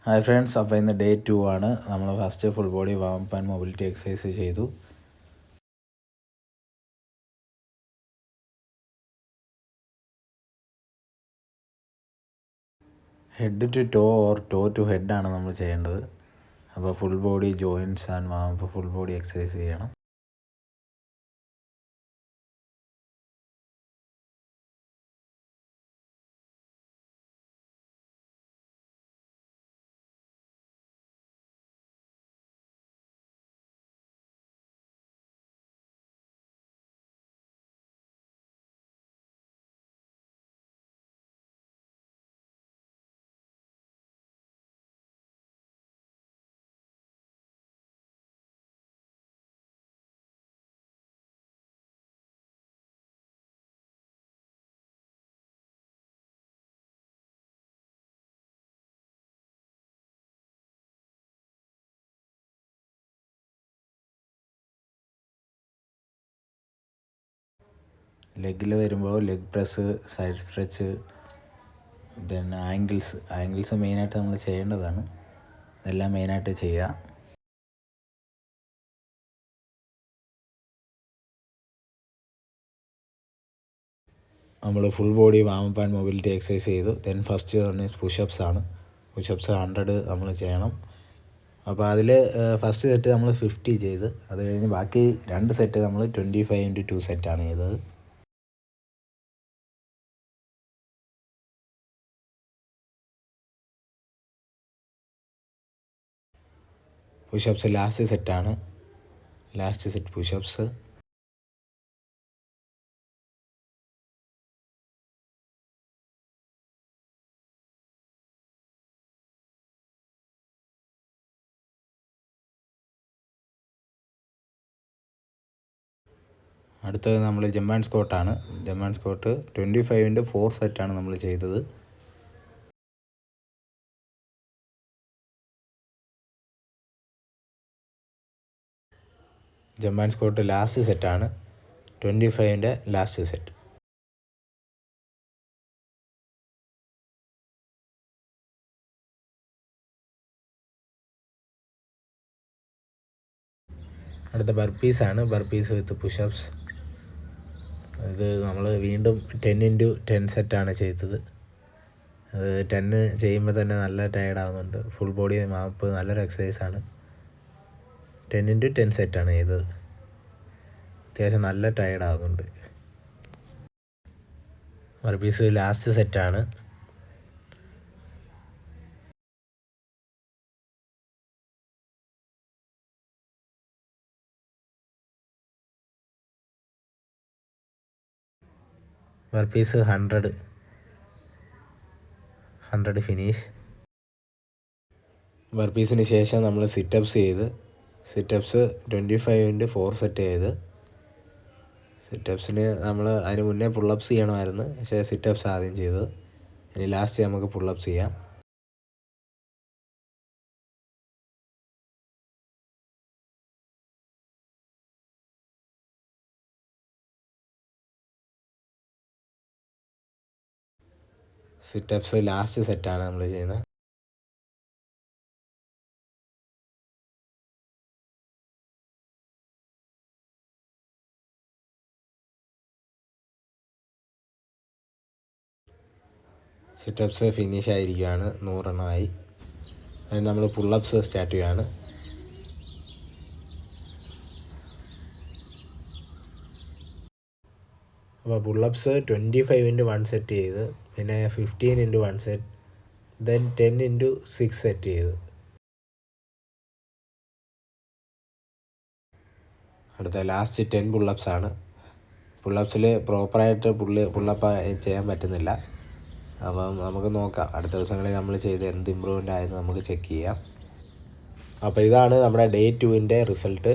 Hi friends, അപ്പോൾ ഇന്ന് day 2 ആണ്. നമ്മൾ first full body warm and mobility exercise ചെയ്തു. Head to toe or toe to ഹെഡാണ് നമ്മൾ ചെയ്യേണ്ടത്. അപ്പോൾ full body joints and warm full body exercise ചെയ്യണം. ലെഗിൽ വരുമ്പോൾ leg press, side stretch, then ankles മെയിനായിട്ട് നമ്മൾ ചെയ്യേണ്ടതാണ്. ഇതെല്ലാം മെയിനായിട്ട് ചെയ്യുക. നമ്മൾ full body warm and mobility exercise ചെയ്തു. ദെൻ ഫസ്റ്റ് പുഷപ്സ് ആണ്. പുഷപ്സ് 100 നമ്മൾ ചെയ്യണം. അപ്പോൾ അതിൽ ഫസ്റ്റ് സെറ്റ് നമ്മൾ 50 ചെയ്ത്, അത് കഴിഞ്ഞ് ബാക്കി 2 സെറ്റ് നമ്മൾ 25x2 സെറ്റാണ് ചെയ്തത്. പുഷപ്സ് ലാസ്റ്റ് സെറ്റാണ്. Last set pushups. അടുത്തത് നമ്മൾ ജമ്പ് ആൻഡ് സ്ക്വാട്ടാണ്. ജമ്പ് ആൻഡ് സ്ക്വാട്ട് 25x4 സെറ്റാണ് നമ്മൾ ചെയ്തത്. ജമ്പ് ആൻഡ് സ്ക്വാട്ട് ലാസ്റ്റ് സെറ്റാണ്. 25ൻ്റെ ലാസ്റ്റ് സെറ്റ്. അടുത്ത ബർപ്പീസാണ്. ബർപ്പീസ് വിത്ത് പുഷപ്സ്. ഇത് നമ്മൾ വീണ്ടും 10x10 സെറ്റാണ് ചെയ്തത്. അത് 10 ചെയ്യുമ്പോൾ തന്നെ നല്ല ടയർഡാവുന്നുണ്ട്. ഫുൾ ബോഡി മാപ്പ് നല്ലൊരു എക്സസൈസാണ്. 10x10 സെറ്റാണ് ചെയ്തത്. അത്യാവശ്യം നല്ല ടയർഡാവുന്നുണ്ട്. ബർപ്പീസ് ലാസ്റ്റ് സെറ്റാണ്. Burpees 100 finish. ബർപ്പീസിന് ശേഷം നമ്മൾ സിറ്റപ്സ് ചെയ്ത്, സിറ്റപ്സ് 25x4 സെറ്റ് ചെയ്ത്. സിറ്റപ്സിന് നമ്മൾ അതിന് മുന്നേ പുള്ളപ്സ് ചെയ്യണമായിരുന്നു, പക്ഷേ സിറ്റപ്സ് ആദ്യം ചെയ്തത്. ഇനി ലാസ്റ്റ് നമുക്ക് പുള്ളപ്സ് ചെയ്യാം. സിറ്റപ്സ് ലാസ്റ്റ് സെറ്റാണ് നമ്മൾ ചെയ്യുന്നത്. സിറ്റപ്സ് ഫിനിഷ് ആയിരിക്കുകയാണ്. 100 എണ്ണമായി. അതിന് നമ്മൾ പുള്ളപ്സ് സ്റ്റാർട്ട് ചെയ്യുകയാണ്. അപ്പോൾ പുള്ളപ്സ് 25x1 സെറ്റ് ചെയ്ത്, പിന്നെ 15x1 set, then 10x6 set ചെയ്ത്. അടുത്ത ലാസ്റ്റ് 10 പുള്ളപ്സ് ആണ്. പുള്ളപ്സിൽ പ്രോപ്പറായിട്ട് പുള്ളപ്പ് ചെയ്യാൻ പറ്റുന്നില്ല. അപ്പം നമുക്ക് നോക്കാം, അടുത്ത ദിവസങ്ങളിൽ നമ്മൾ ചെയ്ത് എന്ത് ഇമ്പ്രൂവ്മെൻ്റ് ആയെന്ന് നമുക്ക് ചെക്ക് ചെയ്യാം. അപ്പോൾ ഇതാണ് നമ്മുടെ ഡേ 2ൻ്റെ റിസൾട്ട്.